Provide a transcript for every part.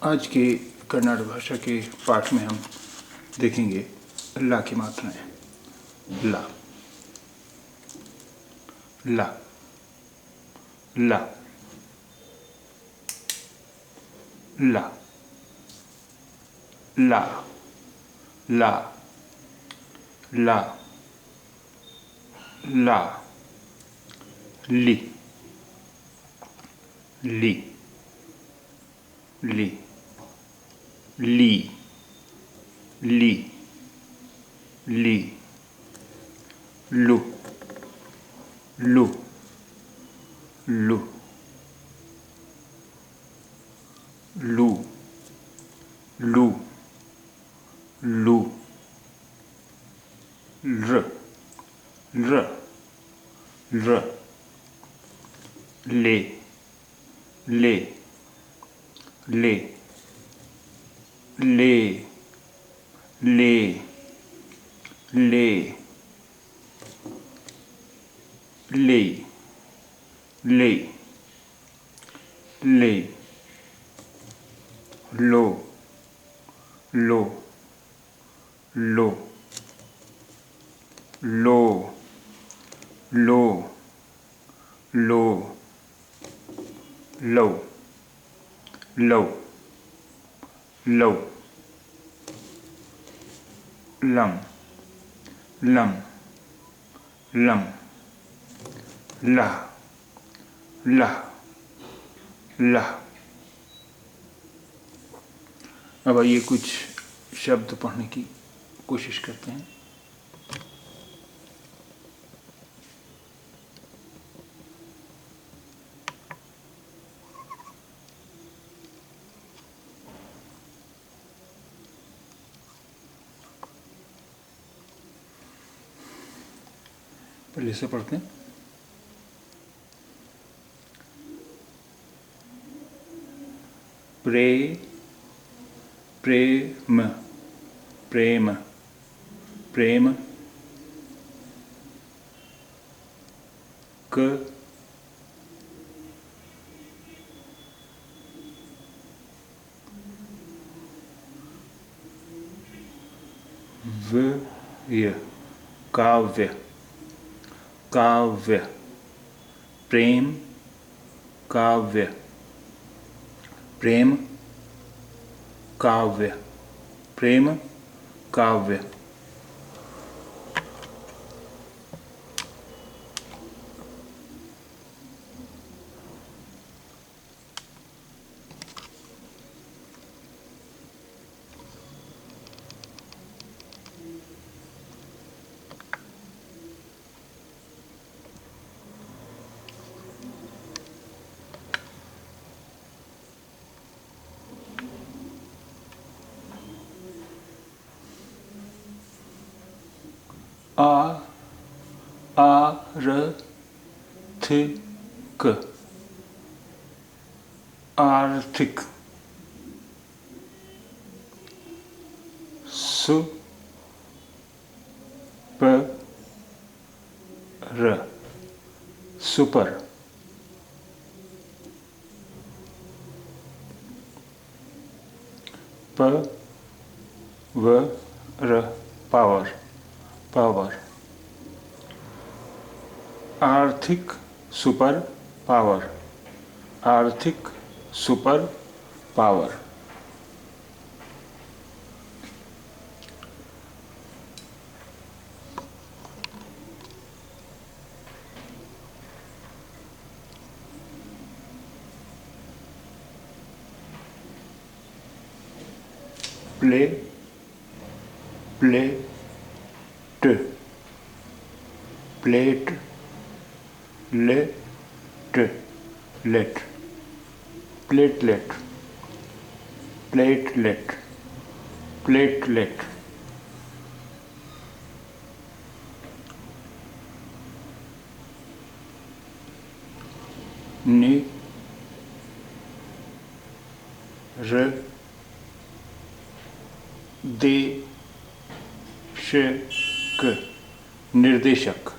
आज के कन्नड़ भाषा के पाठ में हम देखेंगे ला की मात्राएं। ला ला ला ला ला ला ला ला ली ली ली ली ली ली लू लू लू लू लू लू र र र ले ले ले ले ले ले ले ले ले लो लो लो लो लो लो लो लो लो लम लम लम ला ला ला। अब आइए कुछ शब्द पढ़ने की कोशिश करते हैं। पहले से पढ़ते हैं। प्रे प्रेम प्रेम प्रेम क व्य काव्य काव्य प्रेम काव्य प्रेम काव्य प्रेम काव्य। आर्थिक आर्थिक super super power power power आर्थिक सुपर पावर आर्थिक super power. Play plate plate let let platelet platelet platelet. निर्देशक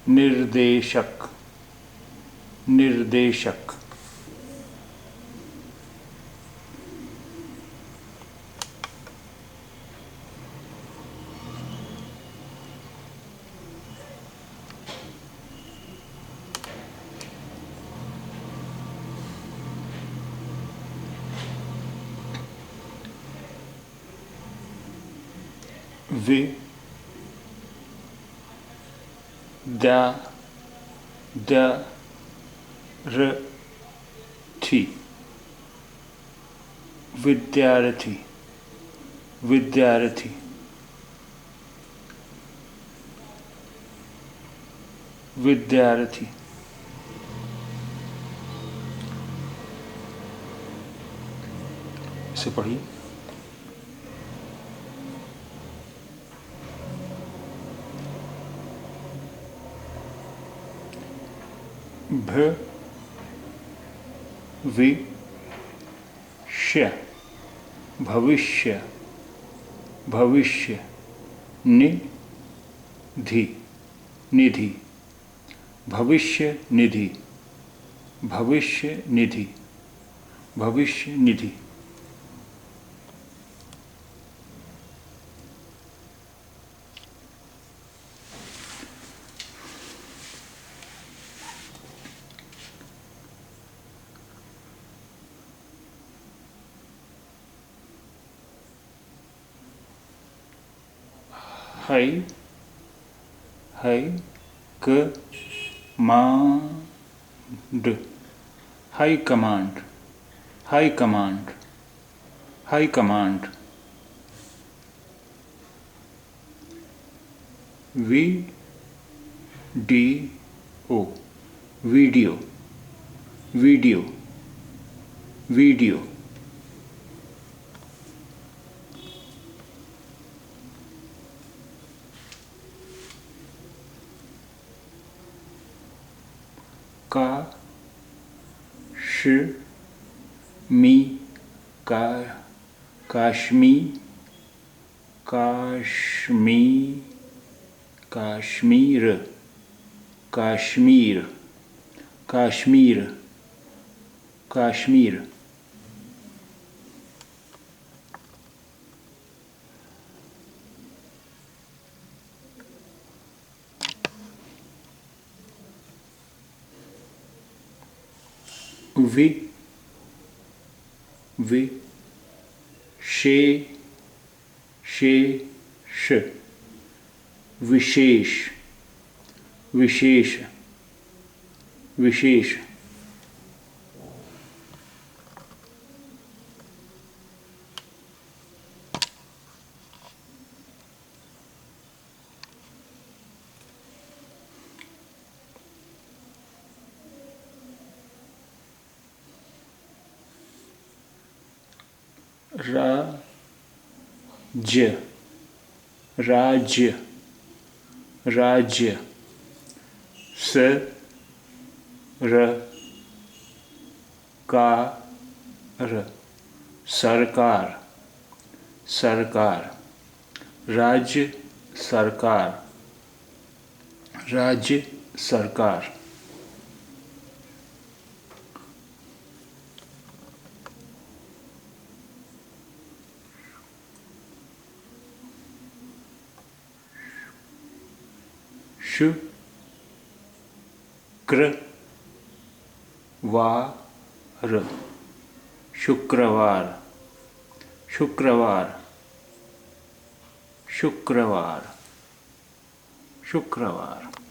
निर्देशक निर्देशक वि द्या द र थी विद्यार्थी विद्यार्थी विद्यार्थी इसे पढ़िए। भविष्य भविष्य भविष्य निधि निधि भविष्य निधि भविष्य निधि भविष्य निधि high high command high command high command high command video video video video Kashmir Kashmir Kashmir Kashmir विशेष विशेष विशेष विशेष राज्य राज्य राज्य सरकार सरकार राज्य सरकार राज्य सरकार शुक्रवार शुक्रवार शुक्रवार शुक्रवार शुक्रवार